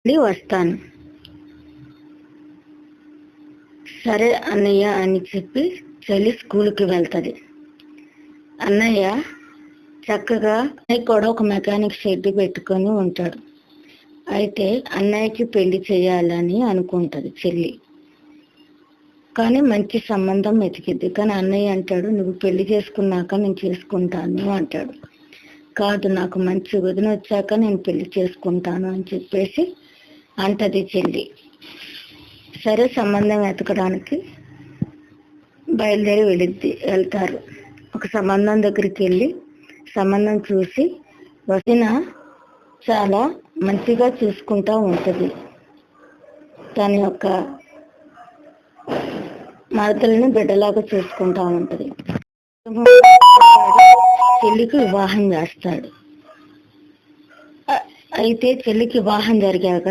వస్తాను. సరే అన్నయ్య అని చెప్పి చెల్లి స్కూల్కి వెళ్తుంది. అన్నయ్య చక్కగా కూడా ఒక మెకానిక్ షెడ్ పెట్టుకొని ఉంటాడు. అయితే అన్నయ్యకి పెళ్లి చేయాలని అనుకుంటది చెల్లి. కానీ మంచి సంబంధం వెతికిద్ది. కానీ అన్నయ్య అంటాడు, నువ్వు పెళ్లి చేసుకున్నాక నేను చేసుకుంటాను అంటాడు. కాదు, నాకు మంచి వదిన వచ్చాక నేను పెళ్లి చేసుకుంటాను అని చెప్పేసి అంటది చెల్లి. సరే సంబంధం వెతకడానికి బయలుదేరి వెళ్తారు. ఒక సంబంధం దగ్గరికి వెళ్ళి సంబంధం చూసి వదిన చాలా మంచిగా చూసుకుంటా ఉంటుంది. తన యొక్క మరదలను బిడ్డలాగా చూసుకుంటా ఉంటుంది. చెల్లికి వివాహం చేస్తాడు. అయితే చెల్లికి వివాహం జరిగాక